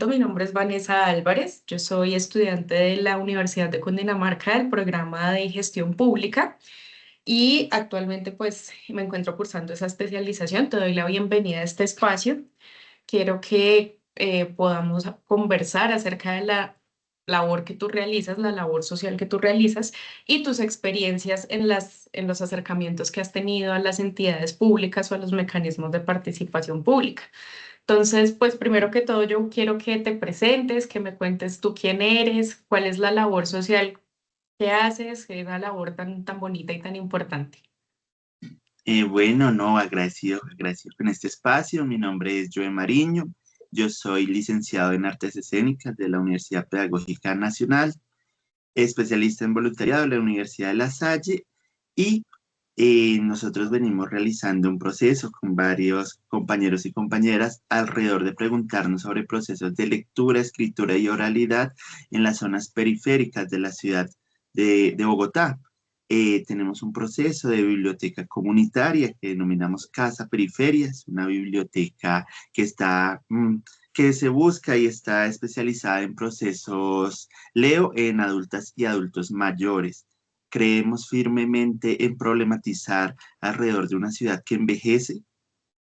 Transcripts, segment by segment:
Mi nombre es Vanessa Álvarez, yo soy estudiante de la Universidad de Cundinamarca del programa de Gestión Pública y actualmente pues me encuentro cursando esa especialización. Te doy la bienvenida a este espacio. Quiero que podamos conversar acerca de la labor que tú realizas, la labor social que tú realizas y tus experiencias en los acercamientos que has tenido a las entidades públicas o a los mecanismos de participación pública. Entonces, pues primero que todo, yo quiero que te presentes, que me cuentes tú quién eres, cuál es la labor social que haces, que es una labor tan bonita y tan importante. Bueno, no, agradecido con este espacio. Mi nombre es Joe Mariño. Yo soy licenciado en Artes Escénicas de la Universidad Pedagógica Nacional, especialista en voluntariado de la Universidad de La Salle y nosotros venimos realizando un proceso con varios compañeros y compañeras alrededor de preguntarnos sobre procesos de lectura, escritura y oralidad en las zonas periféricas de la ciudad de Bogotá. Tenemos un proceso de biblioteca comunitaria que denominamos Casa Periferia. Es una biblioteca que que se busca y está especializada en procesos, leo, en adultas y adultos mayores. Creemos firmemente en problematizar alrededor de una ciudad que envejece,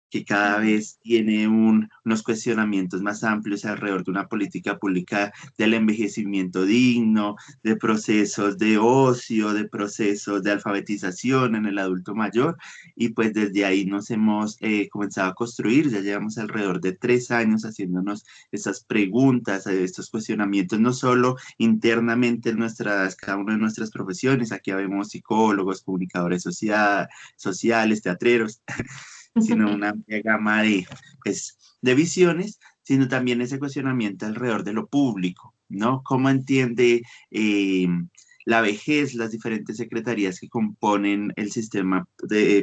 que cada Ujú. vez tiene unos cuestionamientos más amplios alrededor de una política pública del envejecimiento digno, de procesos de ocio, de procesos de alfabetización en el adulto mayor, y pues desde ahí nos hemos comenzado a construir. Ya llevamos alrededor de 3 años haciéndonos estas preguntas, estos cuestionamientos, no solo internamente en cada una de nuestras profesiones. Aquí vemos psicólogos, comunicadores sociales, teatreros, sino una amplia gama de visiones, sino también ese cuestionamiento alrededor de lo público, ¿no? ¿Cómo entiende la vejez, las diferentes secretarías que componen el sistema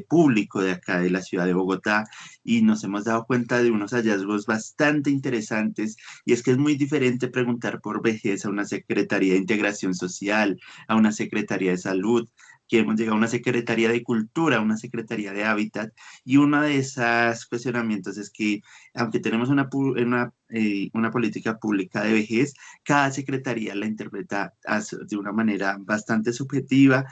público de acá de la ciudad de Bogotá? Y nos hemos dado cuenta de unos hallazgos bastante interesantes, y es que es muy diferente preguntar por vejez a una Secretaría de Integración Social, a una Secretaría de Salud, que hemos llegado a una Secretaría de Cultura, a una Secretaría de Hábitat, y uno de esos cuestionamientos es que, aunque tenemos una política pública de vejez, cada secretaría la interpreta de una manera bastante subjetiva.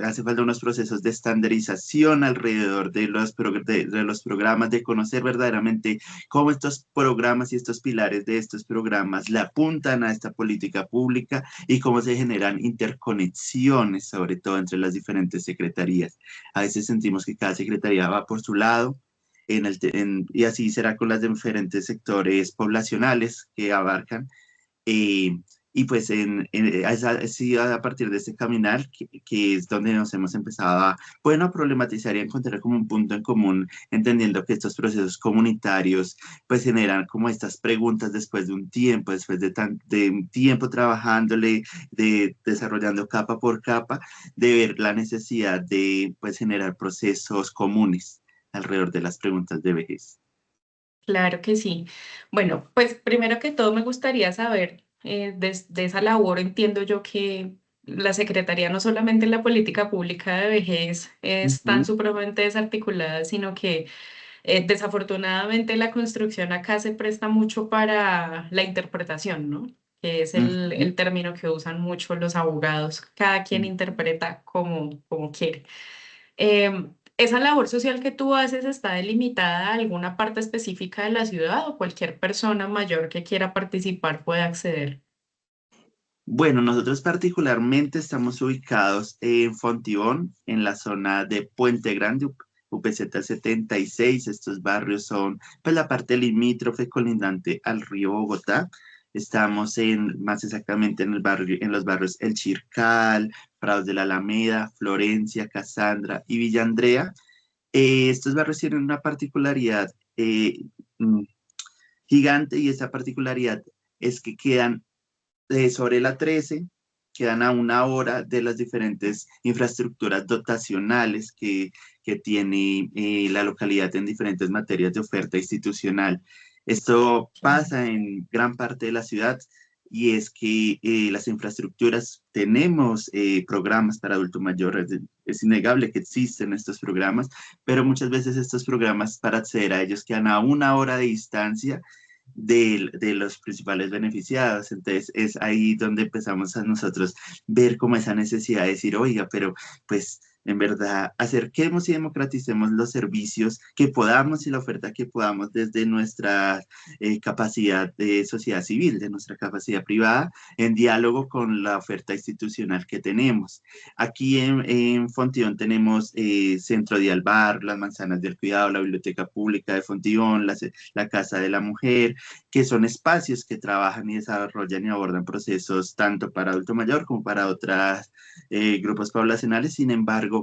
Hace falta unos procesos de estandarización alrededor de los programas, de conocer verdaderamente cómo estos programas y estos pilares de estos programas le apuntan a esta política pública y cómo se generan interconexiones, sobre todo entre las diferentes secretarías. A veces sentimos que cada secretaría va por su lado, y así será con los diferentes sectores poblacionales que abarcan. eh, y pues ha sido a partir de este caminar que es donde nos hemos empezado a problematizar y a encontrar como un punto en común, entendiendo que estos procesos comunitarios pues generan como estas preguntas después de un tiempo, de un tiempo trabajándole, desarrollando capa por capa, de ver la necesidad de pues generar procesos comunes alrededor de las preguntas de vejez. Claro que sí. Bueno, pues primero que todo me gustaría saber, de esa labor entiendo yo que la Secretaría no solamente en la política pública de vejez están Ujú, supremamente desarticuladas, sino que desafortunadamente la construcción acá se presta mucho para la interpretación, ¿no? Que es ujú, el término que usan mucho los abogados. Cada quien interpreta como quiere. ¿Esa labor social que tú haces está delimitada a alguna parte específica de la ciudad o cualquier persona mayor que quiera participar puede acceder? Bueno, nosotros particularmente estamos ubicados en Fontibón, en la zona de Puente Grande, UPZ 76. Estos barrios son pues la parte limítrofe colindante al río Bogotá. Estamos más exactamente en los barrios El Chircal, Prados de la Alameda, Florencia, Casandra y Villa Andrea. Estos barrios tienen una particularidad mm, gigante, y esa particularidad es que quedan sobre la 13, quedan a 1 hora de las diferentes infraestructuras dotacionales que tiene la localidad en diferentes materias de oferta institucional. Esto Claro. pasa en gran parte de la ciudad, y es que las infraestructuras, tenemos programas para adulto mayor. Es innegable que existen estos programas, pero muchas veces estos programas, para acceder a ellos, quedan a 1 hora de distancia, de los principales beneficiados. Entonces es ahí donde empezamos a nosotros ver como esa necesidad de decir, oiga, pero pues en verdad acerquemos y democraticemos los servicios que podamos y la oferta que podamos desde nuestra capacidad de sociedad civil, de nuestra capacidad privada, en diálogo con la oferta institucional que tenemos. Aquí en Fontibón tenemos Centro de Alvar, las Manzanas del Cuidado, la Biblioteca Pública de Fontibón, la Casa de la Mujer, que son espacios que trabajan y desarrollan y abordan procesos tanto para adulto mayor como para otros grupos poblacionales. Sin embargo,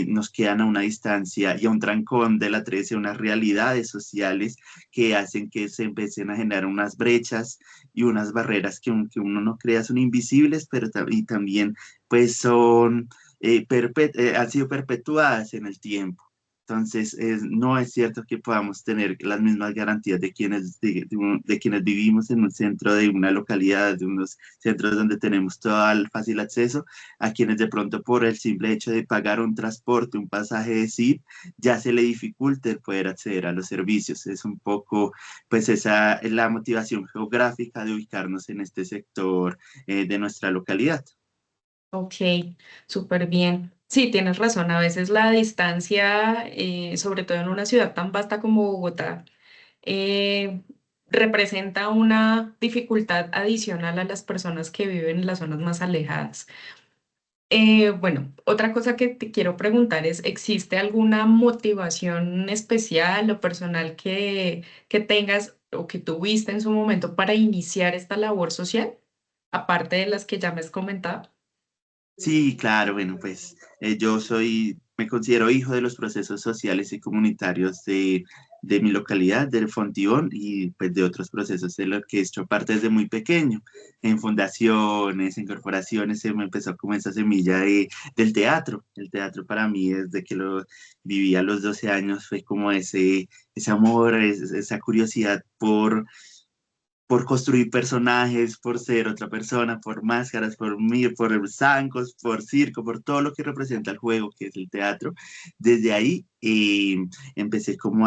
nos quedan a una distancia y a un trancón de la 13 unas realidades sociales que hacen que se empiecen a generar unas brechas y unas barreras que uno no crea son invisibles, pero y también pues son, han sido perpetuadas en el tiempo. Entonces, no es cierto que podamos tener las mismas garantías de quienes vivimos en un centro de una localidad, de unos centros donde tenemos todo el fácil acceso, a quienes de pronto por el simple hecho de pagar un transporte, un pasaje de SIB, ya se le dificulta el poder acceder a los servicios. Es un poco, pues esa es la motivación geográfica de ubicarnos en este sector de nuestra localidad. Ok, súper bien. Sí, tienes razón. A veces la distancia, sobre todo en una ciudad tan vasta como Bogotá, eh, representa una dificultad adicional a las personas que viven en las zonas más alejadas. Bueno, otra cosa que te quiero preguntar es, ¿existe alguna motivación especial o personal que tengas o que tuviste en su momento para iniciar esta labor social, aparte de las que ya me has comentado? Sí, claro, bueno, pues me considero hijo de los procesos sociales y comunitarios de mi localidad, del Fontibón, y pues de otros procesos de los que he hecho parte desde muy pequeño, en fundaciones, en corporaciones, se me empezó como esa semilla del teatro. El teatro para mí, desde que lo viví a los 12 años, fue como ese amor, esa curiosidad por construir personajes, por ser otra persona, por máscaras, por zancos, por circo, por todo lo que representa el juego, que es el teatro. Desde ahí empecé como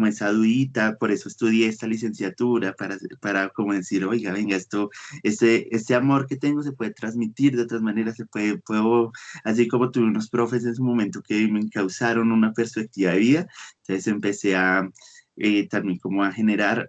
esa dudita, por eso estudié esta licenciatura, para como decir, oiga, venga, este amor que tengo se puede transmitir de otras maneras, puedo, así como tuve unos profes en su momento que me encauzaron una perspectiva de vida, entonces empecé también como a generar,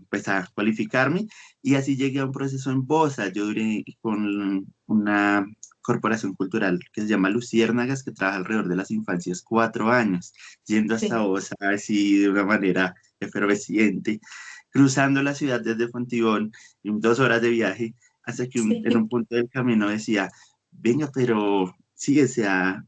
pues a cualificarme y así llegué a un proceso en Bosa. Yo duré con una corporación cultural que se llama Luciérnagas, que trabaja alrededor de las infancias 4 años, yendo hasta Sí, Bosa así de una manera efervesciente, cruzando la ciudad desde Fontibón en 2 horas de viaje, hasta que en un sí. punto del camino decía, venga, pero sí, o sea,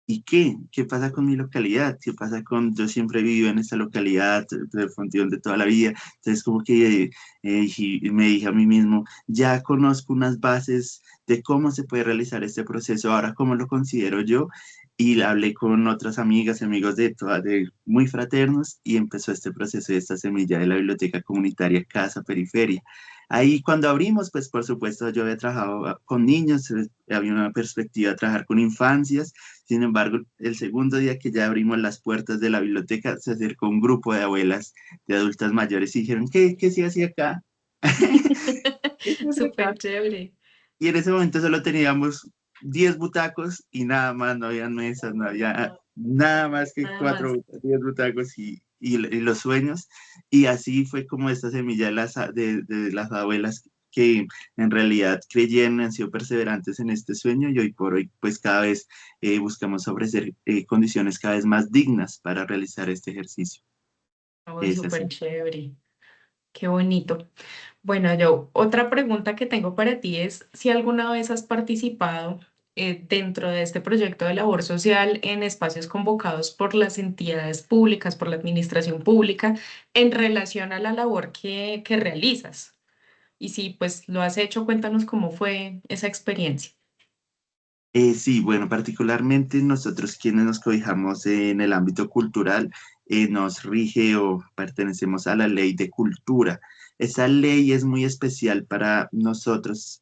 ¿y qué? ¿Qué pasa con mi localidad? ¿Qué pasa con, yo siempre he vivido en esta localidad de Fontibón de toda la vida? Entonces como que y me dije a mí mismo, ya conozco unas bases de cómo se puede realizar este proceso, ahora cómo lo considero yo, y hablé con otras amigas y amigos de muy fraternos y empezó este proceso de esta semilla de la biblioteca comunitaria Casa Periferia. Ahí cuando abrimos, pues por supuesto yo había trabajado con niños, había una perspectiva de trabajar con infancias. Sin embargo, el segundo día que ya abrimos las puertas de la biblioteca, se acercó un grupo de abuelas, de adultas mayores, y dijeron, ¿qué se hacía acá? ¿Qué se hace Súper acá? chévere. Y en ese momento solo teníamos 10 butacos y nada más, no había mesas, no había nada más que Nada más. 10 butacos y los sueños. Y así fue como esta semilla de las abuelas que en realidad creyeron, han sido perseverantes en este sueño y hoy por hoy pues cada vez buscamos ofrecer condiciones cada vez más dignas para realizar este ejercicio. Oh, Es súper así. chévere. Qué bonito. Bueno, yo, otra pregunta que tengo para ti es si alguna vez has participado dentro de este proyecto de labor social en espacios convocados por las entidades públicas, por la administración pública, en relación a la labor que realizas. Y si pues lo has hecho, cuéntanos cómo fue esa experiencia. Sí, bueno, particularmente nosotros quienes nos cobijamos en el ámbito cultural, nos rige o pertenecemos a la ley de cultura. Esa ley es muy especial para nosotras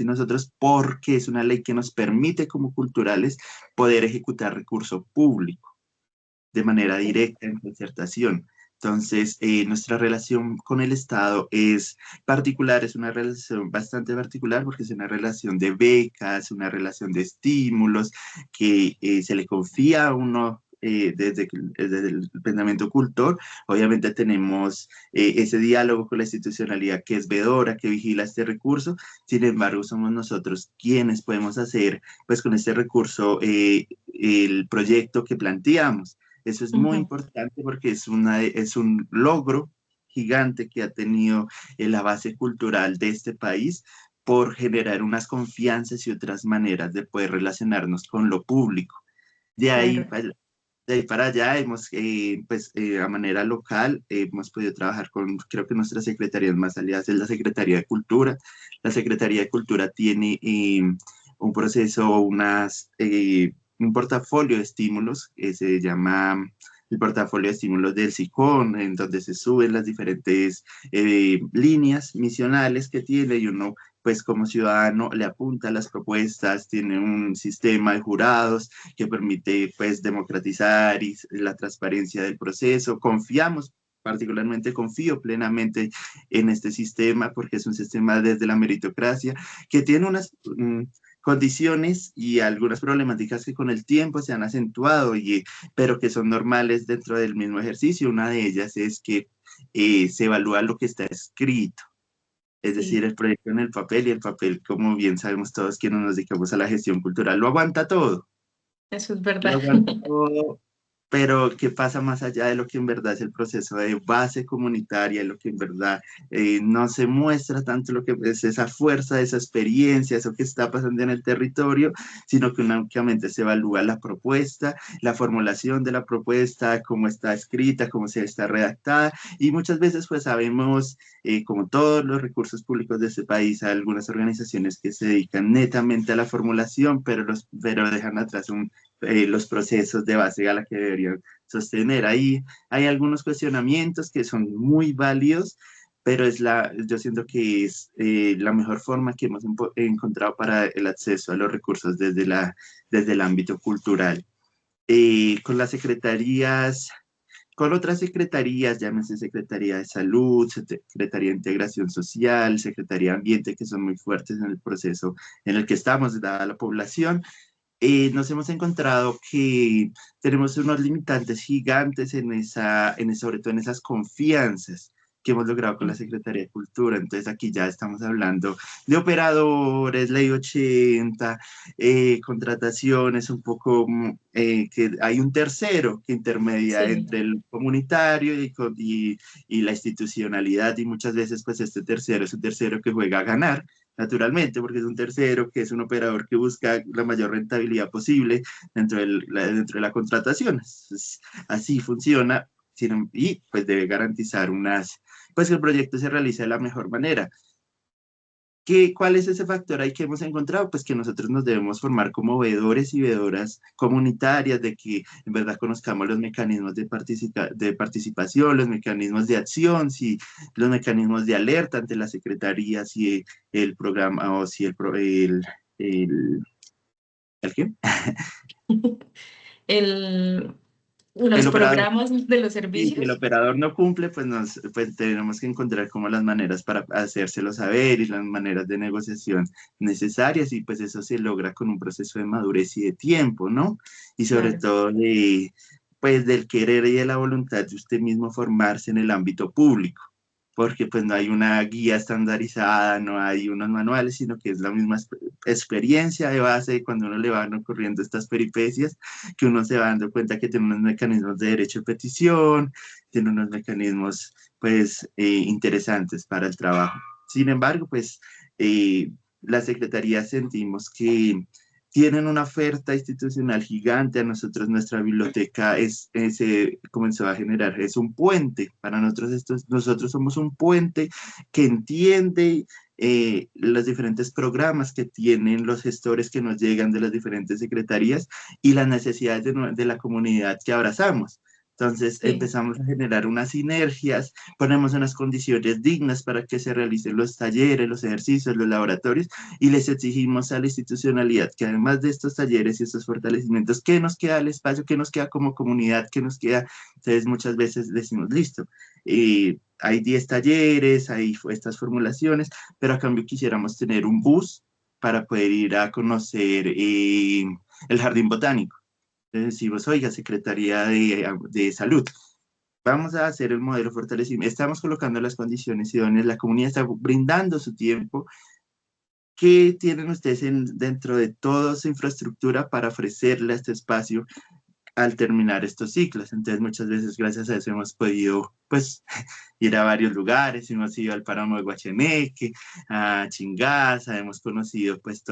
y nosotros, porque es una ley que nos permite como culturales poder ejecutar recurso público de manera Ok. directa en concertación. Entonces, nuestra relación con el Estado es particular, es una relación bastante particular porque es una relación de becas, una relación de estímulos que se le confía a uno desde el pensamiento cultor. Obviamente tenemos ese diálogo con la institucionalidad que es vedora, que vigila este recurso. Sin embargo, somos nosotros quienes podemos hacer, pues con este recurso, el proyecto que planteamos. Eso es muy Ujú. importante porque es un logro gigante que ha tenido la base cultural de este país por generar unas confianzas y otras maneras de poder relacionarnos con lo público. De ahí, Claro. pa- de ahí para allá hemos, pues, a manera local, hemos podido trabajar con, creo que nuestras secretarías más aliadas es la Secretaría de Cultura. La Secretaría de Cultura tiene un proceso, un portafolio de estímulos que se llama el portafolio de estímulos del SICON, en donde se suben las diferentes líneas misionales que tiene y uno pues como ciudadano le apunta a las propuestas, tiene un sistema de jurados que permite pues democratizar y la transparencia del proceso. Confiamos, particularmente confío plenamente en este sistema porque es un sistema desde la meritocracia que tiene unas condiciones y algunas problemáticas que con el tiempo se han acentuado, pero que son normales dentro del mismo ejercicio. Una de ellas es que se evalúa lo que está escrito, es decir, Sí, el proyecto en el papel, y el papel, como bien sabemos todos quienes nos dedicamos a la gestión cultural, lo aguanta todo, eso es verdad. lo aguanta todo, pero ¿qué pasa más allá de lo que en verdad es el proceso de base comunitaria, lo que en verdad no se muestra tanto lo que es esa fuerza, esa experiencia, eso que está pasando en el territorio, sino que únicamente se evalúa la propuesta, la formulación de la propuesta, cómo está escrita, cómo se está redactada, y muchas veces pues sabemos, como todos los recursos públicos de este país, hay algunas organizaciones que se dedican netamente a la formulación, pero dejan atrás los procesos de base a la que deberían sostener. Ahí hay algunos cuestionamientos que son muy válidos, pero yo siento que es la mejor forma que hemos encontrado para el acceso a los recursos desde el ámbito cultural. Con las secretarías, con otras secretarías, llámese Secretaría de Salud, Secretaría de Integración Social, Secretaría de Ambiente, que son muy fuertes en el proceso en el que estamos, dada la población, nos hemos encontrado que tenemos unos limitantes gigantes sobre todo en esas confianzas que hemos logrado con la Secretaría de Cultura. Entonces aquí ya estamos hablando de operadores, ley 80, contrataciones, un poco que hay un tercero que intermedia Sí, entre el comunitario y la institucionalidad, y muchas veces pues este tercero es un tercero que juega a ganar naturalmente, porque es un tercero que es un operador que busca la mayor rentabilidad posible dentro de la contratación. Así funciona y pues debe garantizar pues que el proyecto se realice de la mejor manera. ¿Cuál es ese factor ahí que hemos encontrado? Pues que nosotros nos debemos formar como veedores y veedoras comunitarias, de que en verdad conozcamos los mecanismos de participación, los mecanismos de acción, si, los mecanismos de alerta ante la secretaría, si el programa o si el, ¿el qué? el, los El operador. programas de los Y si el servicios. operador no cumple, pues tenemos que encontrar como las maneras para hacérselo saber y las maneras de negociación necesarias, y pues eso se logra con un proceso de madurez y de tiempo, ¿no? Y sobre Claro. todo pues del querer y de la voluntad de usted mismo formarse en el ámbito público, porque pues no hay una guía estandarizada, no hay unos manuales, sino que es la misma experiencia de base cuando uno le van ocurriendo estas peripecias, que uno se va dando cuenta que tiene unos mecanismos de derecho de petición, tiene unos mecanismos pues interesantes para el trabajo. Sin embargo, pues la Secretaría sentimos que tienen una oferta institucional gigante. A nosotros nuestra biblioteca se comenzó a generar, es un puente. Para nosotros, nosotros somos un puente que entiende los diferentes programas que tienen los gestores que nos llegan de las diferentes secretarías y las necesidades de la comunidad que abrazamos. Entonces Sí. empezamos a generar unas sinergias, ponemos unas condiciones dignas para que se realicen los talleres, los ejercicios, los laboratorios, y les exigimos a la institucionalidad que además de estos talleres y estos fortalecimientos, ¿qué nos queda al espacio? ¿Qué nos queda como comunidad? ¿Qué nos queda? Entonces muchas veces decimos, listo, hay 10 talleres, hay estas formulaciones, pero a cambio quisiéramos tener un bus para poder ir a conocer el jardín botánico. Entonces decimos, oiga, Secretaría de Salud, vamos a hacer el modelo fortalecimiento, estamos colocando las condiciones idóneas, la comunidad está brindando su tiempo. ¿Qué tienen ustedes dentro de toda su infraestructura para ofrecerle a este espacio al terminar estos ciclos? Entonces, muchas veces, gracias a eso, hemos podido, pues, ir a varios lugares. Hemos ido al páramo de Guacheneque, a Chingaza, hemos conocido, pues,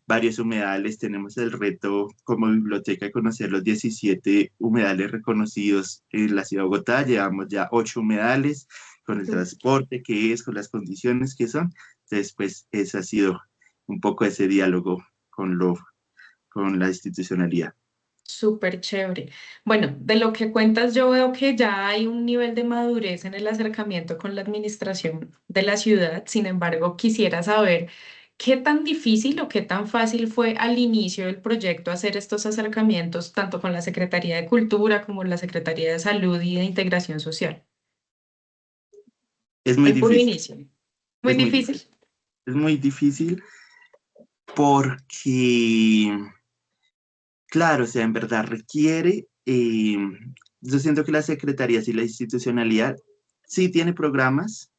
varios humedales. Tenemos el reto como biblioteca de conocer los 17 humedales reconocidos en la ciudad de Bogotá. Llevamos ya 8 humedales con el transporte que es, con las condiciones que son. Entonces, pues, ese ha sido un poco ese diálogo con la institucionalidad. Súper chévere. Bueno, de lo que cuentas, yo veo que ya hay un nivel de madurez en el acercamiento con la administración de la ciudad. Sin embargo, quisiera saber qué tan difícil o qué tan fácil fue al inicio del proyecto hacer estos acercamientos, tanto con la Secretaría de Cultura como la Secretaría de Salud y de Integración Social. Es muy Al puro difícil, inicio. Muy es muy difícil. difícil. Es muy difícil porque, claro, o sea, en verdad requiere, yo siento que las secretarías y la institucionalidad sí tiene programas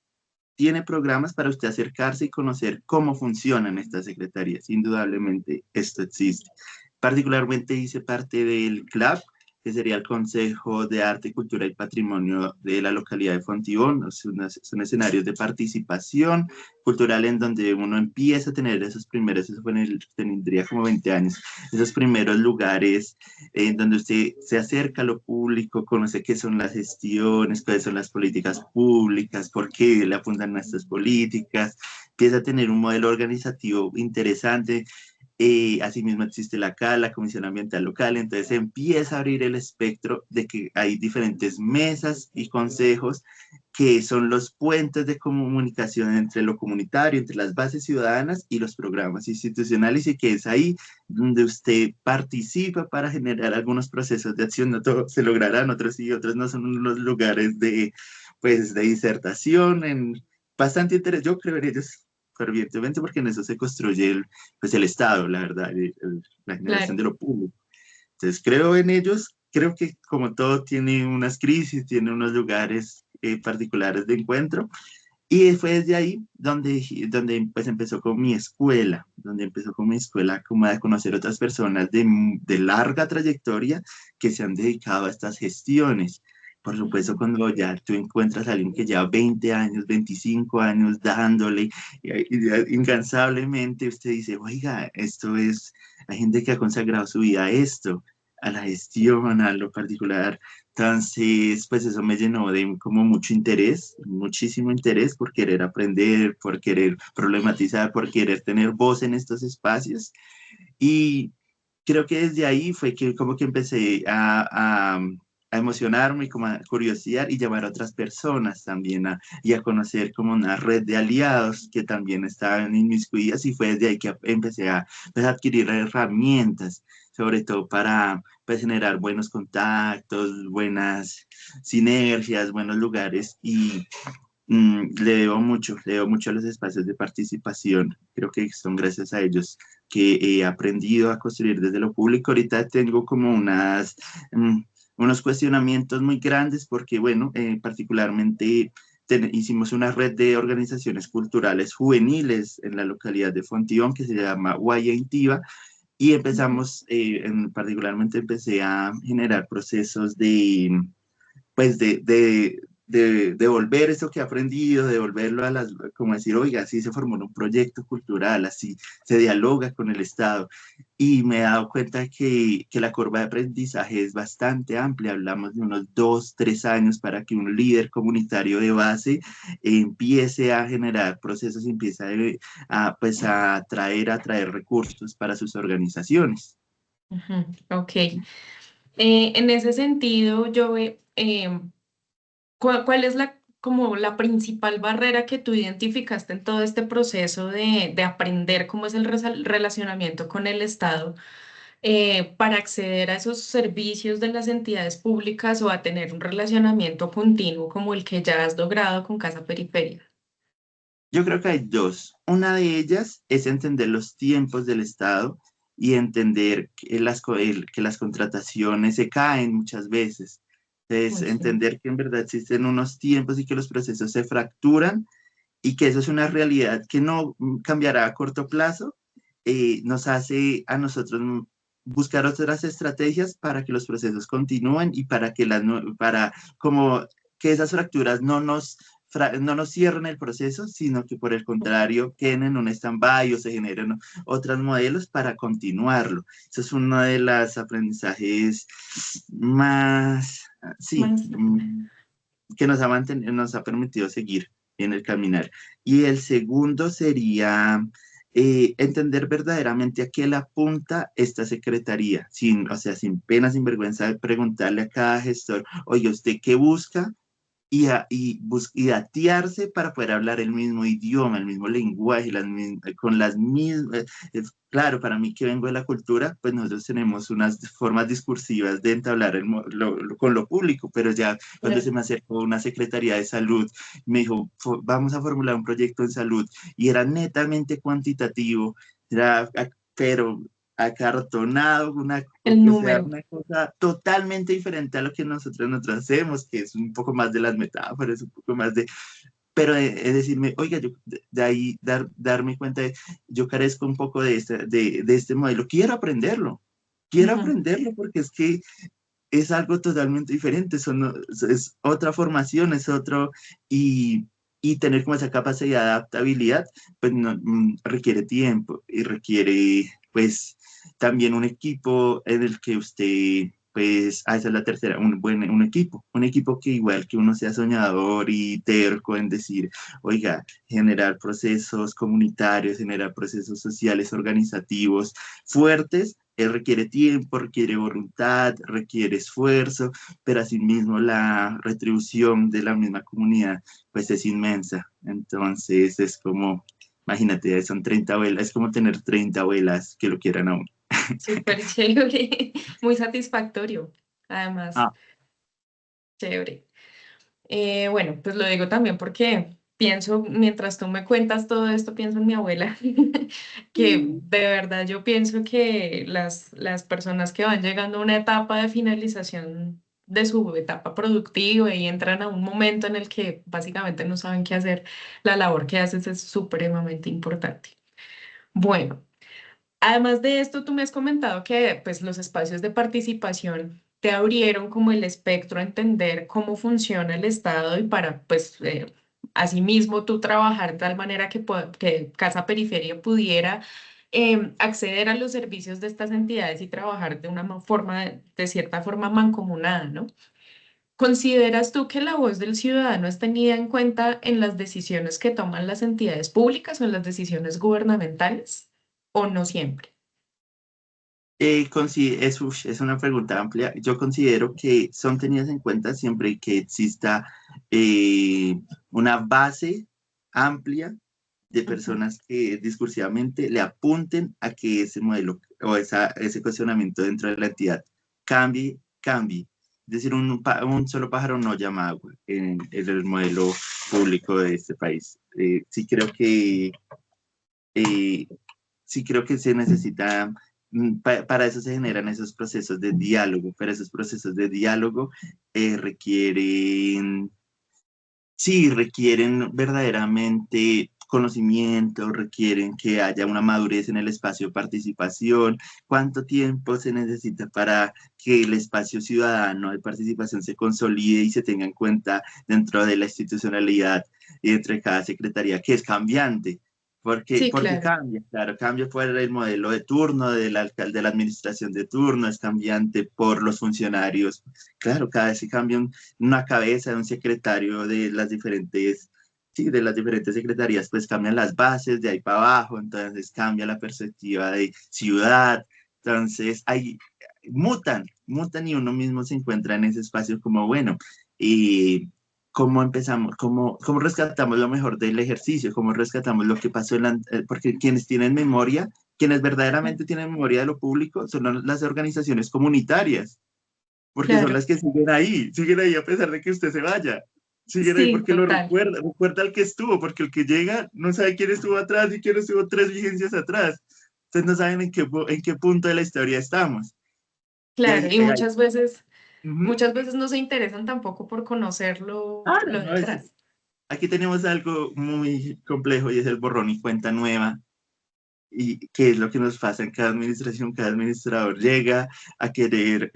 para usted acercarse y conocer cómo funcionan estas secretarías. Indudablemente esto existe. Particularmente hice parte del CLAP, que sería el Consejo de Arte, Cultura y Patrimonio de la localidad de Fontibón. Son escenarios de participación cultural en donde uno empieza a tener esos primeros, eso fue tendría como 20 años, esos primeros lugares en donde usted se acerca a lo público, conoce qué son las gestiones, cuáles son las políticas públicas, por qué le apuntan a estas políticas, empieza a tener un modelo organizativo interesante. Asimismo existe la CAL, la Comisión Ambiental Local, entonces empieza a abrir el espectro de que hay diferentes mesas y consejos que son los puentes de comunicación entre lo comunitario, entre las bases ciudadanas y los programas institucionales, y que es ahí donde usted participa para generar algunos procesos de acción. No todos se lograrán, otros sí, otros no, son unos lugares de, pues, de disertación, bastante interés, yo creo en ellos fervientemente, porque en eso se construye pues el Estado, la verdad, la generación Claro. de lo público. Entonces creo en ellos, creo que como todo tiene unas crisis, tiene unos lugares particulares de encuentro, y fue desde ahí donde pues empezó con mi escuela, donde empezó con mi escuela como a conocer otras personas de larga trayectoria que se han dedicado a estas gestiones. Por supuesto, Ujú. cuando ya tú encuentras a alguien que lleva 20 años, 25 años dándole incansablemente, usted dice, oiga, esto es, hay gente que ha consagrado su vida a esto, a la gestión, a lo particular. Entonces, pues eso me llenó de como mucho interés, muchísimo interés por querer aprender, por querer problematizar, por querer tener voz en estos espacios. Y creo que desde ahí fue que como que empecé a emocionarme, como a curiosidad y llamar a otras personas también y a conocer como una red de aliados que también estaban inmiscuidas, y fue desde ahí que empecé a, pues, a adquirir herramientas, sobre todo para, pues, generar buenos contactos, buenas sinergias, buenos lugares. Y le debo mucho a los espacios de participación. Creo que son gracias a ellos que he aprendido a construir desde lo público. Ahorita tengo como mm, unos cuestionamientos muy grandes porque, bueno, particularmente hicimos una red de organizaciones culturales juveniles en la localidad de Fontibón que se llama Guayaintiva, y Ujú. empezamos, particularmente empecé a generar procesos de, pues de devolver eso que he aprendido, devolverlo a las, como decir, oiga, así se formó un proyecto cultural, así se dialoga con el Estado. Y me he dado cuenta que la curva de aprendizaje es bastante amplia, hablamos de unos 2, 3 años para que un líder comunitario de base empiece a generar procesos y empiece pues a traer recursos para sus organizaciones. Ujú. Ok. En ese sentido, ¿cuál es como la principal barrera que tú identificaste en todo este proceso de aprender cómo es el relacionamiento con el Estado para acceder a esos servicios de las entidades públicas o a tener un relacionamiento continuo como el que ya has logrado con Casa Periferia? Yo creo que hay dos. Una de ellas es entender los tiempos del Estado y entender que las contrataciones se caen muchas veces. Es Uy, sí. entender que en verdad existen unos tiempos y que los procesos se fracturan y que eso es una realidad que no cambiará a corto plazo. Nos hace a nosotros buscar otras estrategias para que los procesos continúen y para que para como que esas fracturas no nos cierren el proceso, sino que por el contrario queden en un stand-by o se generen otros modelos para continuarlo. Eso es uno de los aprendizajes más, sí, Más. que nos ha permitido seguir en el caminar. Y el segundo sería entender verdaderamente a qué le apunta esta secretaría, sin, o sea, sin pena, sin vergüenza de preguntarle a cada gestor, oye, ¿usted qué busca? Y datearse para poder hablar el mismo idioma, el mismo lenguaje, con las mismas. Claro, para mí que vengo de la cultura, pues nosotros tenemos unas formas discursivas de entablar con lo público, pero ya cuando se Claro. me acercó una secretaría de salud, me dijo, vamos a formular un proyecto en salud, y era netamente cuantitativo, pero acartonado, El o sea, número. una cosa totalmente diferente a lo que nosotros hacemos, que es un poco más de las metáforas, un poco más de, pero es decirme, oiga, yo de ahí darme cuenta de, yo carezco un poco de este modelo, quiero Ujú. aprenderlo porque es que es algo totalmente diferente, es otra formación, es otro, y tener como esa capacidad de adaptabilidad, pues requiere tiempo y requiere, pues, también un equipo en el que usted, pues, esa es la tercera, un equipo que igual que uno sea soñador y terco en decir, oiga, generar procesos comunitarios, generar procesos sociales, organizativos fuertes, requiere tiempo, requiere voluntad, requiere esfuerzo, pero asimismo la retribución de la misma comunidad pues es inmensa. Entonces es como, imagínate, son 30 abuelas, es como tener 30 abuelas que lo quieran aún. Súper chévere, muy satisfactorio, además, Ah, chévere. Bueno, pues lo digo también porque pienso, mientras tú me cuentas todo esto, pienso en mi abuela, que de verdad yo pienso que las personas que van llegando a una etapa de finalización de su etapa productiva y entran a un momento en el que básicamente no saben qué hacer, la labor que haces es supremamente importante. Bueno. Además de esto, tú me has comentado que pues, los espacios de participación te abrieron como el espectro a entender cómo funciona el Estado y para, pues, asimismo tú trabajar de tal manera que Casa Periferia pudiera acceder a los servicios de estas entidades y trabajar de una forma, de cierta forma, mancomunada, ¿no? ¿Consideras tú que la voz del ciudadano es tenida en cuenta en las decisiones que toman las entidades públicas o en las decisiones gubernamentales? ¿O no siempre? es una pregunta amplia. Yo considero que son tenidas en cuenta siempre que exista una base amplia de Ujú. personas que discursivamente le apunten a que ese modelo o ese cuestionamiento dentro de la entidad cambie. Es decir, un solo pájaro no llama agua en el modelo público de este país. Eh, sí creo que se necesita, para eso se generan esos procesos de diálogo, pero esos procesos de diálogo requieren, sí, requieren verdaderamente conocimiento, requieren que haya una madurez en el espacio de participación. ¿Cuánto tiempo se necesita para que el espacio ciudadano de participación se consolide y se tenga en cuenta dentro de la institucionalidad y entre cada secretaría, que es cambiante? Sí, Porque claro. cambia, claro, cambia por el modelo de turno del alcalde de la administración de turno, es cambiante por los funcionarios. Claro, cada vez se cambia una cabeza de un secretario de las diferentes, sí, de las diferentes secretarías, pues cambian las bases de ahí para abajo, entonces cambia la perspectiva de ciudad, entonces mutan y uno mismo se encuentra en ese espacio como, bueno, y cómo empezamos, cómo rescatamos lo mejor del ejercicio, cómo rescatamos lo que pasó porque quienes tienen memoria, quienes verdaderamente tienen memoria de lo público son las organizaciones comunitarias, porque son Claro, las que siguen ahí a pesar de que usted se vaya. Siguen ahí sí, porque lo total. recuerda al que estuvo, porque el que llega no sabe quién estuvo atrás y quién estuvo 3 vigencias atrás. Entonces no saben en qué punto de la historia estamos. Y Claro, ahí, y ahí, ujú. muchas veces no se interesan tampoco por conocer Claro, lo no, detrás. aquí tenemos algo muy complejo y es el borrón y cuenta nueva. Y qué es lo que nos pasa en cada administración, cada administrador llega a querer,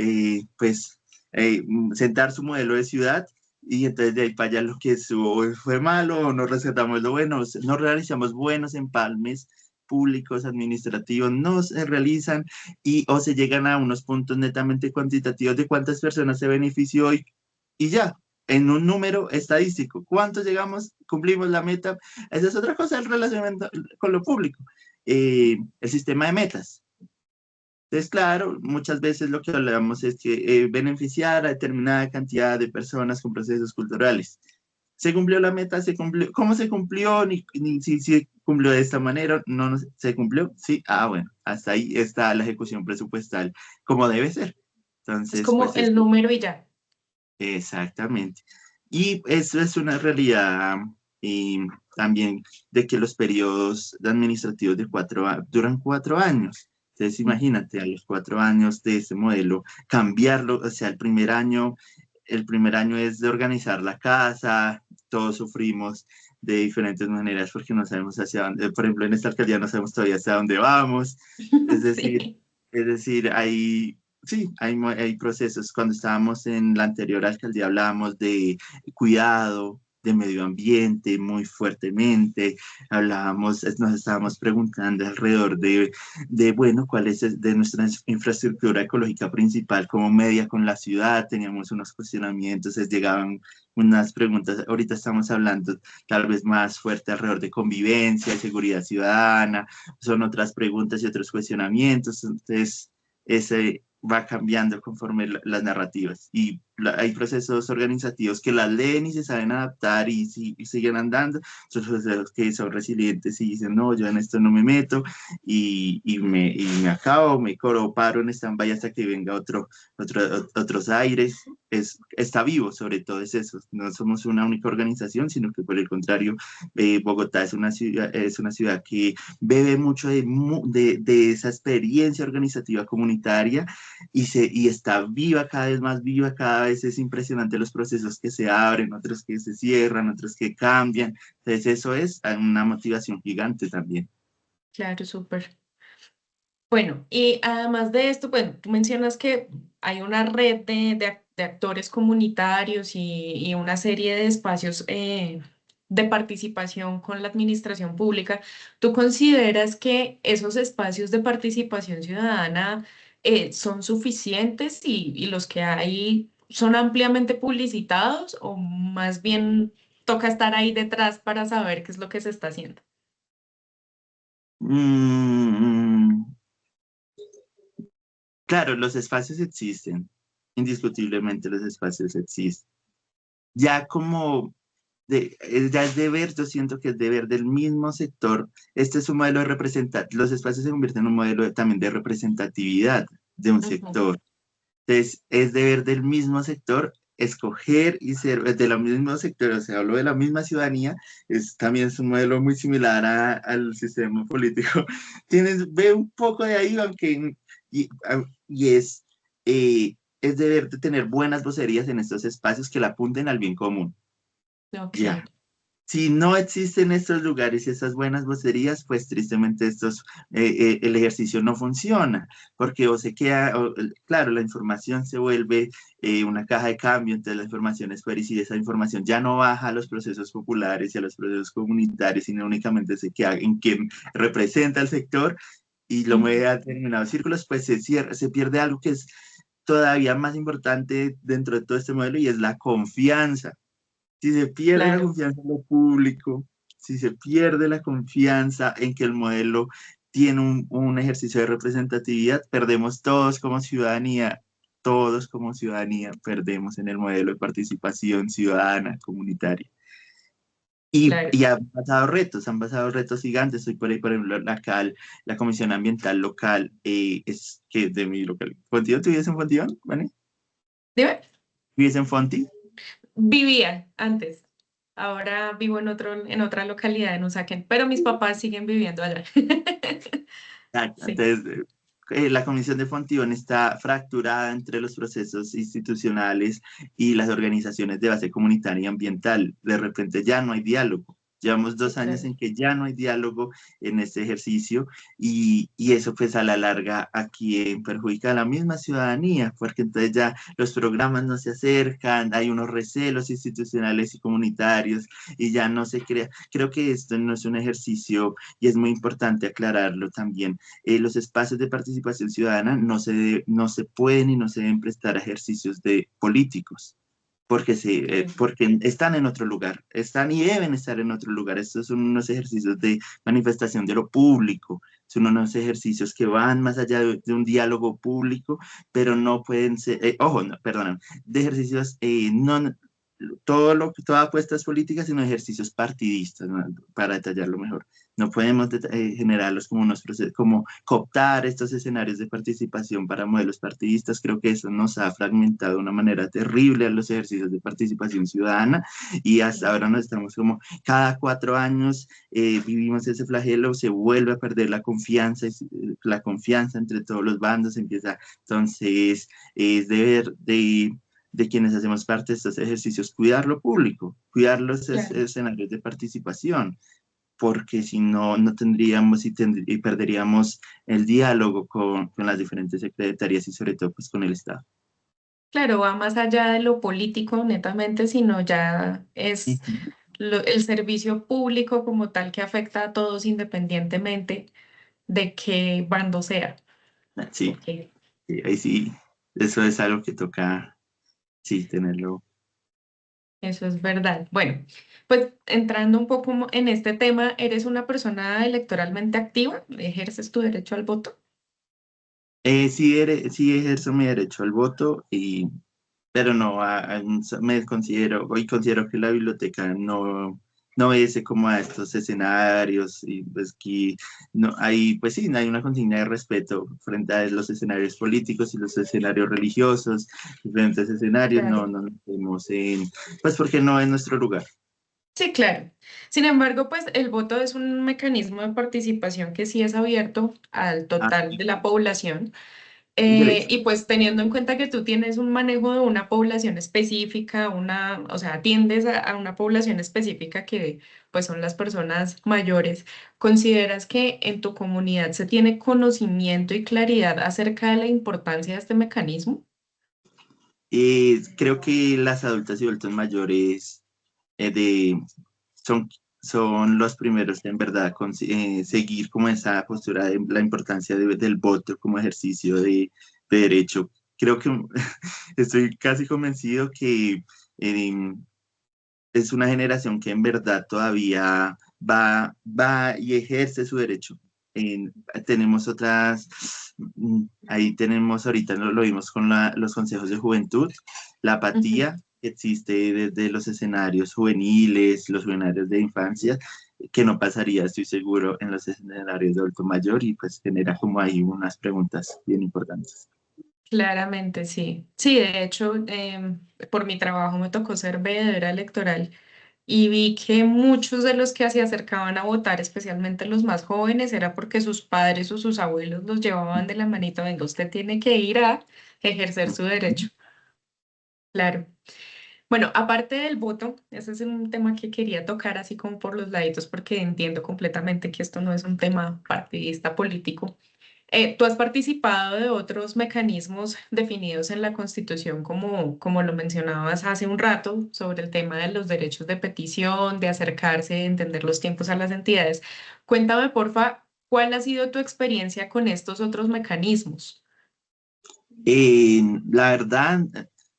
pues, sentar su modelo de ciudad y entonces de ahí para allá lo que fue malo, no rescatamos lo bueno, no realizamos buenos empalmes públicos, administrativos, no se realizan o se llegan a unos puntos netamente cuantitativos de cuántas personas se benefició y ya, en un número estadístico, ¿cuántos llegamos? ¿Cumplimos la meta? Esa es otra cosa el relacionamiento con lo público, el sistema de metas. Entonces, claro, muchas veces lo que hablamos es que beneficiar a determinada cantidad de personas con procesos culturales. ¿Se cumplió la meta? ¿Se cumplió? ¿Cómo se cumplió? Ni si se cumplió de esta manera, no, ¿se cumplió? Sí, bueno, hasta ahí está la ejecución presupuestal como debe ser. Es Entonces, como pues el número y ya. exactamente. Y eso es una realidad y también de que los periodos administrativos duran 4 años. Entonces, imagínate, a los 4 años de ese modelo, cambiarlo, o sea, el primer año es de organizar la casa, todos sufrimos de diferentes maneras porque no sabemos hacia dónde, por ejemplo, en esta alcaldía no sabemos todavía hacia dónde vamos, es decir, Sí. hay sí, hay procesos. Cuando estábamos en la anterior alcaldía hablábamos de cuidado, de medio ambiente muy fuertemente. Nos estábamos preguntando alrededor bueno, cuál es de nuestra infraestructura ecológica principal, cómo media con la ciudad. Teníamos unos cuestionamientos, llegaban unas preguntas. Ahorita estamos hablando tal vez más fuerte alrededor de convivencia, de seguridad ciudadana. Son otras preguntas y otros cuestionamientos. Entonces, ese va cambiando conforme las narrativas y hay procesos organizativos que las leen y se saben adaptar y siguen andando, otros procesos que son resilientes y dicen, no, yo en esto no me meto y me acabo, me coro, paro en stand-by hasta que venga otros aires. Está vivo, sobre todo es eso, no somos una única organización, sino que por el contrario, Bogotá es una ciudad que bebe mucho de esa experiencia organizativa comunitaria y está viva, cada vez más viva, cada vez es impresionante los procesos que se abren, otros que se cierran, otros que cambian. Entonces eso es una motivación gigante también. Claro, súper. Bueno, y además de esto, bueno, tú mencionas que hay una red de actores comunitarios y una serie de espacios de participación con la administración pública. ¿Tú consideras que esos espacios de participación ciudadana son suficientes y los que hay son ampliamente publicitados o más bien toca estar ahí detrás para saber qué es lo que se está haciendo? Mm, claro, los espacios existen, indiscutiblemente los espacios existen. Ya como ya es deber, yo siento que es deber del mismo sector. Este es un modelo de representatividad, los espacios se convierten en un modelo también de representatividad de un Ujú. sector. Entonces, es deber del mismo sector escoger y ser de los mismos sectores, o sea, hablo de la misma ciudadanía, también es un modelo muy similar al sistema político. Ve un poco de ahí, aunque, y es deber de tener buenas vocerías en estos espacios que la apunten al bien común. Ok. Ya. Si no existen estos lugares y esas buenas vocerías, pues tristemente el ejercicio no funciona, porque o se queda, claro, la información se vuelve una caja de cambio, entonces la información es fuera y si esa información ya no baja a los procesos populares y a los procesos comunitarios, sino únicamente se queda en quien representa al sector y lo Ujú. mueve a determinados círculos, pues se pierde algo que es todavía más importante dentro de todo este modelo y es la confianza. Si se pierde la Claro. confianza en lo público, si se pierde la confianza en que el modelo tiene un ejercicio de representatividad, perdemos todos como ciudadanía perdemos en el modelo de participación ciudadana comunitaria. Claro. Y han pasado retos gigantes. Hoy por ahí, por ejemplo, la Comisión Ambiental local, es que de mi local. ¿Fontión? ¿Tú vives en Fontión, Vane? Dime, ¿Vives en Fonti? vivía antes. Ahora vivo en otra localidad en Usaquén, pero mis papás siguen viviendo allá. Ah, Sí. entonces, la Comisión de Fontión está fracturada entre los procesos institucionales y las organizaciones de base comunitaria y ambiental. De repente ya no hay diálogo. Llevamos Sí, 2 años claro. en que ya no hay diálogo en este ejercicio y eso pues a la larga aquí perjudica a la misma ciudadanía, porque entonces ya los programas no se acercan, hay unos recelos institucionales y comunitarios y ya no se crea. Creo que esto no es un ejercicio y es muy importante aclararlo también. Los espacios de participación ciudadana no se pueden y no se deben prestar a ejercicios de políticos, Ok. porque están en otro lugar, están y deben estar en otro lugar. Estos son unos ejercicios de manifestación de lo público, son unos ejercicios que van más allá de un diálogo público, pero no pueden ser, ojo, no, perdón, de ejercicios no toda apuestas políticas, sino ejercicios partidistas, ¿no? Para detallarlo mejor. No podemos generarlos como unos procesos, como cooptar estos escenarios de participación para modelos partidistas. Creo que eso nos ha fragmentado de una manera terrible a los ejercicios de participación ciudadana y hasta ahora nos estamos como cada 4 años vivimos ese flagelo, se vuelve a perder la confianza entre todos los bandos, empieza entonces es deber de quienes hacemos parte de estos ejercicios, cuidar lo público, cuidar los Claro. escenarios de participación, porque si no, no tendríamos y perderíamos el diálogo con las diferentes secretarías y sobre todo pues con el Estado. Claro, va más allá de lo político netamente, sino ya es Ujú. el servicio público como tal que afecta a todos independientemente de qué bando sea. Sí, Ok, sí, ahí sí, eso es algo que toca, sí, tenerlo. eso es verdad. Bueno, pues entrando un poco en este tema, ¿eres una persona electoralmente activa? ¿Ejerces tu derecho al voto? Sí, sí ejerzo mi derecho al voto, pero no, me considero, hoy considero que la biblioteca no es como a estos escenarios y pues que no hay, pues sí, no hay una consigna de respeto frente a los escenarios políticos y los escenarios religiosos, diferentes escenarios, Claro. no nos metemos en, pues porque no es nuestro lugar. Sí, claro. Sin embargo, pues el voto es un mecanismo de participación que sí es abierto al Ah, total de sí, la población. un derecho. Y pues teniendo en cuenta que tú tienes un manejo de una población específica, o sea, atiendes a una población específica que pues son las personas mayores, ¿consideras que en tu comunidad se tiene conocimiento y claridad acerca de la importancia de este mecanismo? Creo que las adultas y adultos mayores eh, de, son, son los primeros en verdad seguir como esa postura de la importancia del voto como ejercicio de derecho. Creo que estoy casi convencido que eh, es una generación que en verdad todavía va y ejerce su derecho. Tenemos ahí tenemos ahorita, lo vimos con los consejos de juventud, la Ujú. apatía que existe desde los escenarios juveniles, los escenarios de infancia, que no pasaría, estoy seguro, en los escenarios de adulto mayor y pues genera como ahí unas preguntas bien importantes. Claramente, sí. Sí, de hecho, por mi trabajo me tocó ser veedora electoral y vi que muchos de los que se acercaban a votar, especialmente los más jóvenes, era porque sus padres o sus abuelos los llevaban de la manita, venga, usted tiene que ir a ejercer su derecho. Claro. Bueno, aparte del voto, ese es un tema que quería tocar así como por los laditos, porque entiendo completamente que esto no es un tema partidista político. ¿Tú has participado de otros mecanismos definidos en la Constitución, como lo mencionabas hace un rato, sobre el tema de los derechos de petición, de acercarse, de entender los tiempos a las entidades? Cuéntame, porfa, ¿cuál ha sido tu experiencia con estos otros mecanismos? La verdad,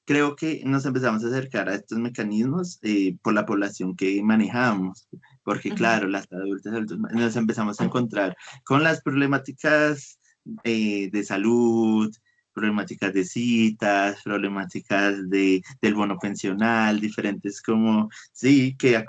creo que nos empezamos a acercar a estos mecanismos por la población que manejamos. porque Ujú. claro, las adultas nos empezamos a encontrar con las problemáticas de salud, problemáticas de citas, problemáticas del bono pensional, diferentes como, sí, que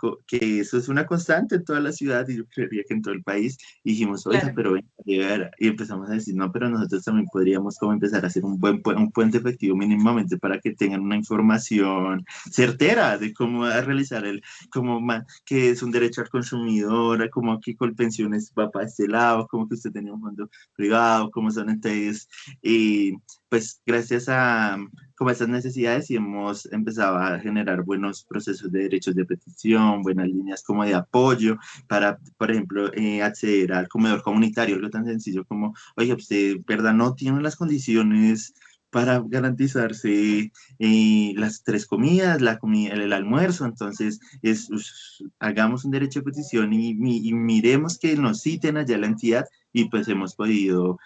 eso es una constante en toda la ciudad y yo creería que en todo el país. Y dijimos, oiga, Claro, pero ven, y empezamos a decir, no, pero nosotros también podríamos como empezar a hacer un puente efectivo mínimamente para que tengan una información certera de cómo realizar como que es un derecho al consumidor, como aquí con pensiones va para este lado, como que usted tenía un fondo privado, cómo son entonces, y pues gracias a como estas necesidades y hemos empezado a generar buenos procesos de derechos de petición, buenas líneas como de apoyo para, por ejemplo, acceder al comedor comunitario, algo tan sencillo como, oye, usted, ¿verdad? No tiene las condiciones para garantizarse las tres comidas, el almuerzo, entonces hagamos un derecho de petición y miremos que nos citen allá la entidad y pues hemos podido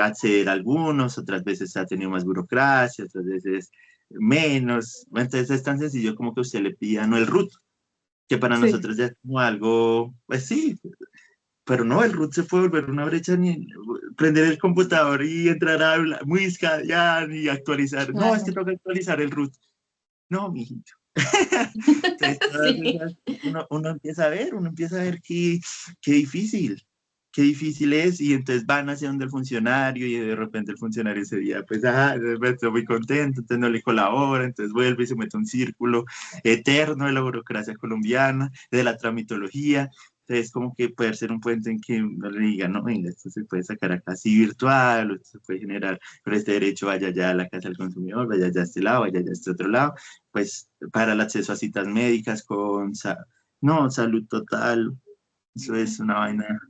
acceder a algunos, otras veces ha tenido más burocracia, otras veces menos. Entonces es tan sencillo como que usted le pida no el root, que para sí, nosotros ya es como algo, pues sí, pero no, el root se puede volver una brecha ni prender el computador y entrar a Muisca ya ni actualizar. No, es que claro. tengo que actualizar el root. No, mijito. Entonces, todas Sí, esas, uno empieza a ver, qué difícil, qué difícil es, y entonces van hacia donde el funcionario, y de repente el funcionario ese día, pues, estoy muy contento, entonces no le colabora, entonces vuelve y se mete un círculo eterno de la burocracia colombiana, de la tramitología. Entonces, como que puede ser un puente en que uno le diga, no, venga, esto se puede sacar acá así virtual, o esto se puede generar, pero este derecho vaya ya a la casa del consumidor, vaya ya a este lado, vaya ya a este otro lado, pues para el acceso a citas médicas no, salud total, eso es una vaina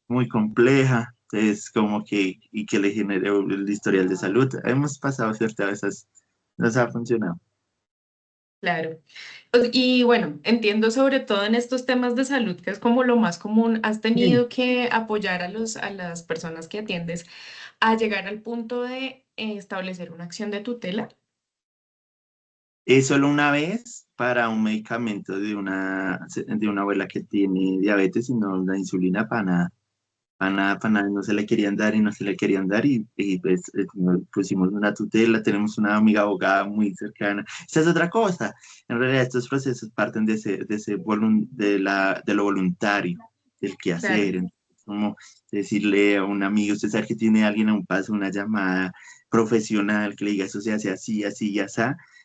muy compleja, es como que, y que le genere el historial de salud. Hemos pasado ciertas veces, nos ha funcionado. claro. Y bueno, entiendo sobre todo en estos temas de salud, que es como lo más común, has Sí. tenido que apoyar a las personas que atiendes a llegar al punto de establecer una acción de tutela. Es solo una vez para un medicamento de una abuela que tiene diabetes y no la insulina para nada. Para nada, no se le querían dar y no se le querían dar y pues pusimos una tutela, tenemos una amiga abogada muy cercana. Esta es otra cosa. En realidad estos procesos parten de lo voluntario, del Claro, quehacer. Entonces, como decirle a un amigo, usted sabe que tiene alguien a un paso, una llamada profesional que le diga eso se hace así, así y así.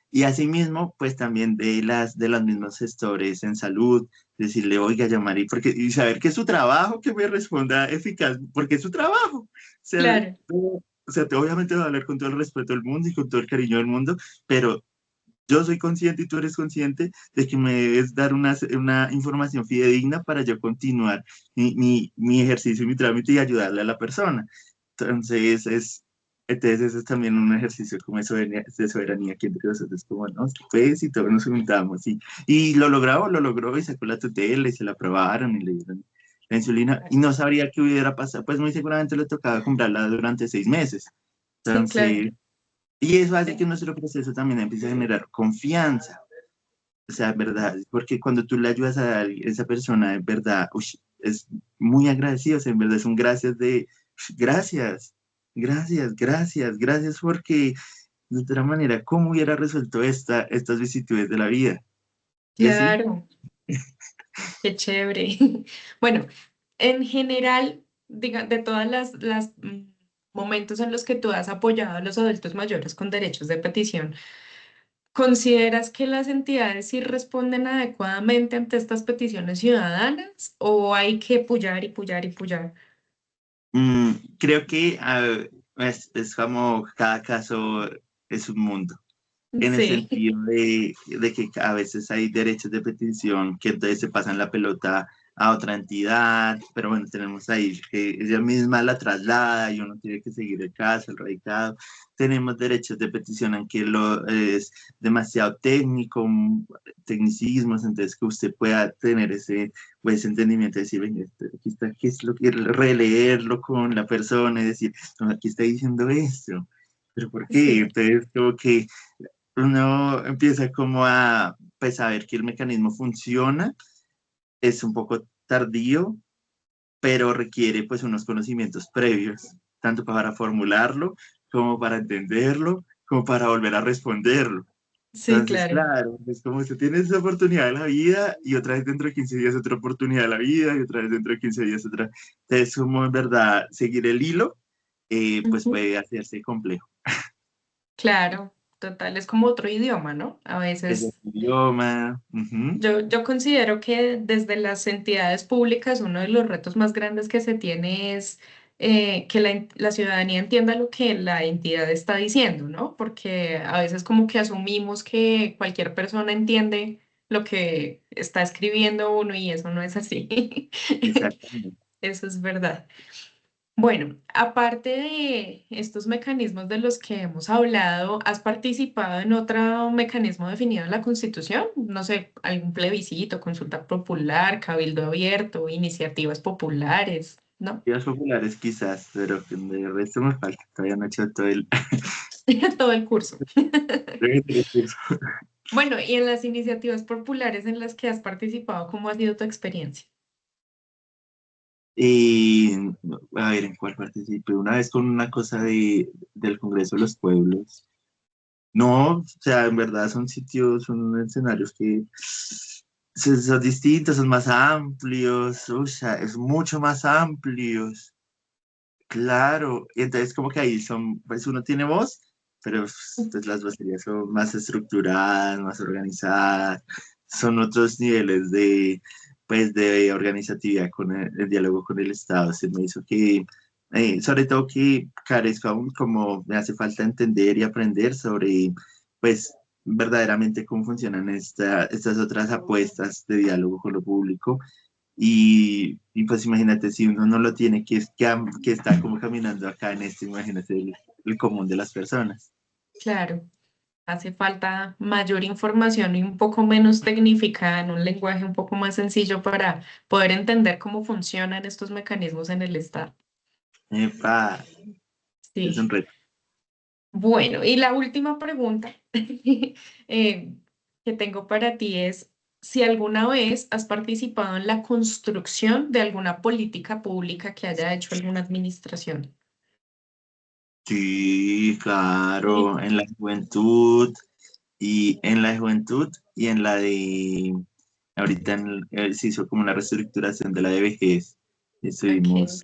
Y asimismo, pues también de los mismos gestores en salud, decirle, oiga, llamar y saber que es su trabajo, que me responda eficaz, porque es su trabajo. claro, O sea, obviamente va a hablar con todo el respeto del mundo y con todo el cariño del mundo, pero yo soy consciente y tú eres consciente de que me debes dar una información fidedigna para yo continuar mi ejercicio y mi trámite y ayudarle a la persona. Entonces, entonces eso es también un ejercicio como de soberanía aquí entre nosotros, como, no, pues, y todos nos juntamos, y lo logró, y sacó la tutela, y se la aprobaron, y le dieron la insulina, y claro. no sabría qué hubiera pasado, pues muy seguramente le tocaba comprarla durante 6 meses. Sí, claro. Entonces, y eso hace que nuestro proceso también empiece a generar confianza. O sea, verdad, porque cuando tú le ayudas a esa persona, en verdad, es muy agradecido, o sea, en verdad es un gracias gracias, gracias, gracias, gracias, porque de otra manera, ¿cómo hubiera resuelto estas vicisitudes de la vida? Y así, Claro, qué chévere. Bueno, en general, de todas las momentos en los que tú has apoyado a los adultos mayores con derechos de petición, ¿consideras que las entidades sí responden adecuadamente ante estas peticiones ciudadanas o hay que pullar y pullar y pullar? creo que es como cada caso es un mundo. En el Sí, sentido de que a veces hay derechos de petición que entonces se pasan la pelota a otra entidad, pero bueno, tenemos ahí que ella misma la traslada y uno tiene que seguir el caso, el radicado. Tenemos derechos de petición en que es demasiado técnico, tecnicismos, entonces que usted pueda tener ese entendimiento de decir, venga, aquí está, ¿qué es lo que releerlo con la persona y decir, no, aquí está diciendo esto, pero ¿por qué? sí, Entonces, como que uno empieza como a, pues, a ver que el mecanismo funciona es un poco tardío, pero requiere pues unos conocimientos previos, tanto para formularlo, como para entenderlo, como para volver a responderlo. Sí, Entonces, claro. claro, es como si tienes esa oportunidad de la vida y otra vez dentro de 15 días otra oportunidad de la vida y otra vez dentro de 15 días otra. Entonces, como en verdad seguir el hilo, pues Ujú. puede hacerse complejo. Claro, total, es como otro idioma, ¿no? A Es el veces idioma. Ujú. yo considero que desde las entidades públicas uno de los retos más grandes que se tiene es que la ciudadanía entienda lo que la entidad está diciendo, ¿no? Porque a veces como que asumimos que cualquier persona entiende lo que está escribiendo uno y eso no es así. Exactamente. Eso es verdad. Bueno, aparte de estos mecanismos de los que hemos hablado, ¿has participado en otro mecanismo definido en la Constitución? No sé, algún plebiscito, consulta popular, cabildo abierto, iniciativas populares, ¿no? Días populares quizás, pero que de resto me falta. Todavía no he hecho todo el... Todo el curso. el curso. Bueno, y en las iniciativas populares en las que has participado, ¿cómo ha sido tu experiencia? Y a ver, ¿en cuál participé? Una vez con una cosa del Congreso de los Pueblos. No, o sea, en verdad son sitios, son escenarios que son distintos, son más amplios, o sea, es mucho más amplios, claro. Y entonces como que ahí son, pues uno tiene voz, pero pues, las vocerías son más estructuradas, más organizadas, son otros niveles pues, de organizatividad con el diálogo con el Estado. Se me hizo que, sobre todo que carezco aún como me hace falta entender y aprender sobre, pues, verdaderamente cómo funcionan estas otras apuestas de diálogo con lo público y pues imagínate, si uno no lo tiene, que está como caminando acá en este, imagínate el común de las personas. Claro, hace falta mayor información y un poco menos tecnificada en un lenguaje un poco más sencillo para poder entender cómo funcionan estos mecanismos en el Estado. Epa, es un Sí. reto. Bueno, y la última pregunta eh, que tengo para ti es si alguna vez has participado en la construcción de alguna política pública que haya hecho alguna administración. Sí, Sí. claro, en la juventud y en la de, ahorita se hizo como una reestructuración de la de vejez. Ok. Estuvimos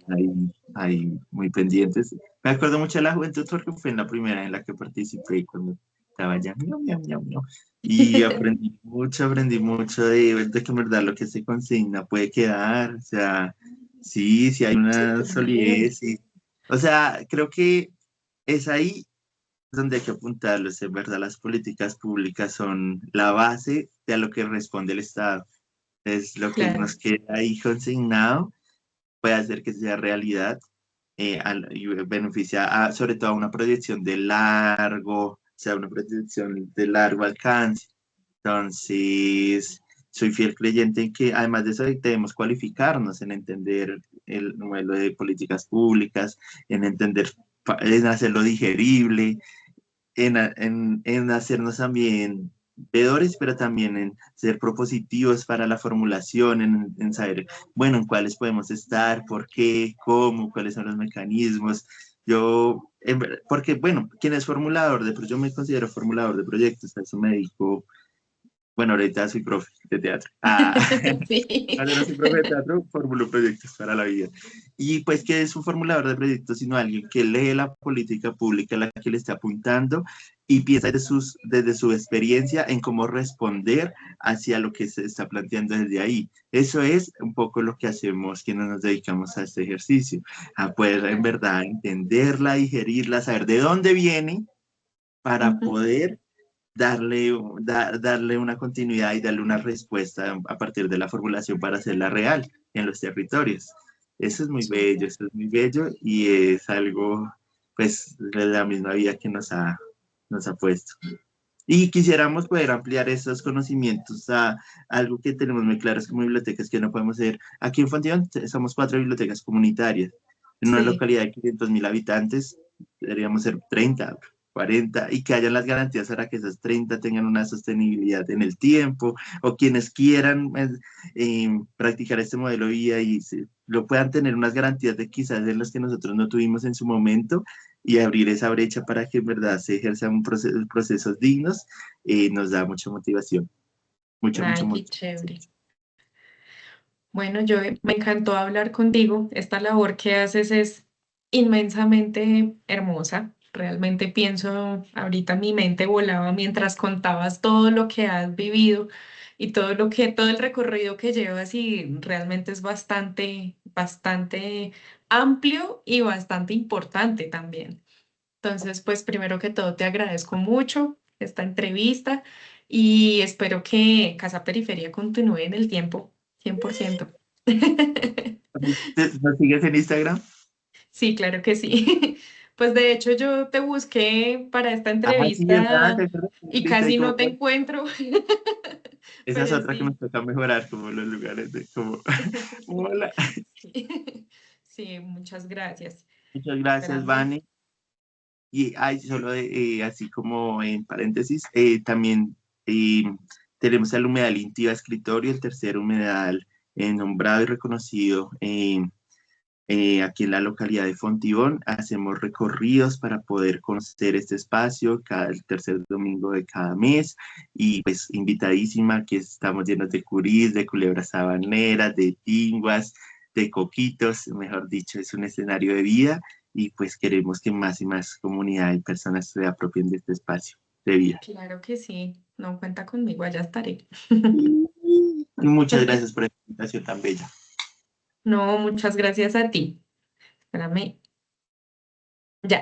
ahí muy pendientes. Me acuerdo mucho de la juventud porque fue en la primera en la que participé cuando estaba ya, miau, miau, miau, miau. Y aprendí mucho de que en verdad lo que se consigna puede quedar. O sea, sí, sí hay una Súper bien. solidez. O sea, creo que es ahí donde hay que apuntarlos. En verdad, las políticas públicas son la base de a lo que responde el Estado. Es lo que Claro. nos queda ahí consignado, puede hacer que sea realidad y beneficia sobre todo a una proyección de largo, o sea, una proyección de largo alcance. Entonces, soy fiel creyente en que además de eso debemos cualificarnos en entender el modelo de políticas públicas, en entender, en hacerlo digerible, en hacernos también veedores, pero también en ser propositivos para la formulación, en saber, bueno, en cuáles podemos estar, por qué, cómo, cuáles son los mecanismos. Porque, bueno, ¿quién es formulador de? Pues yo me considero formulador de proyectos, a eso me dedico. Bueno, ahorita soy profe de teatro. Sí. Cuando no soy profe de teatro, formulo proyectos para la vida. Y pues, ¿qué es un formulador de proyectos? Sino alguien que lee la política pública a la que le está apuntando y piensa desde su experiencia en cómo responder hacia lo que se está planteando desde ahí. Eso es un poco lo que hacemos quienes nos dedicamos a este ejercicio, a poder en Claro. verdad entenderla, digerirla, saber de dónde viene para Ujú. poder darle una continuidad y darle una respuesta a partir de la formulación para hacerla real en los territorios. Súper. Eso es muy bello y es algo, pues, de la misma vida que nos ha puesto. Y quisiéramos poder ampliar esos conocimientos a algo que tenemos muy claro como bibliotecas que no podemos ser. Aquí en Fontillón somos 4 bibliotecas comunitarias. En una Sí. localidad de 500.000 habitantes deberíamos ser 30. 40, y que hayan las garantías para que esos 30 tengan una sostenibilidad en el tiempo, o quienes quieran practicar este modelo de vida y lo puedan tener unas garantías de quizás en las que nosotros no tuvimos en su momento, y abrir esa brecha para que en verdad se ejerzan procesos dignos, nos da mucha motivación, mucha Ay, qué motivación. chévere. Bueno, yo me encantó hablar contigo. Esta labor que haces es inmensamente hermosa. Realmente pienso, ahorita mi mente volaba mientras contabas todo lo que has vivido y todo el recorrido que llevas y realmente es bastante amplio y bastante importante también. Entonces, pues primero que todo te agradezco mucho esta entrevista y espero que Casa Periferia continúe en el tiempo, 100%. ¿Nos sigues en Instagram? Sí, claro que sí. Pues de hecho yo te busqué para esta Ah, sí, ¿verdad? entrevista ¿Te acuerdas? y Listo, ahí casi como, no te encuentro, esa es pero otra que nos sí. toca mejorar, como los lugares de como, hola. Sí, sí, muchas gracias. Muchas gracias, Espérame. Vane. Y hay solo así como en paréntesis, también eh, tenemos el humedal Intiva Escritorio, el tercer humedal nombrado y reconocido aquí en la localidad de Fontibón. Hacemos recorridos para poder conocer este espacio el tercer domingo de cada mes, y pues invitadísima, que estamos llenos de curís, de culebras sabaneras, de tinguas, de coquitos, mejor dicho, es un escenario de vida, y pues queremos que más y más comunidad y personas se apropien de este espacio de vida. Claro que sí, no cuenta conmigo, allá estaré. Muchas gracias por esta invitación tan bella. No, muchas gracias a ti. Espérame. Ya.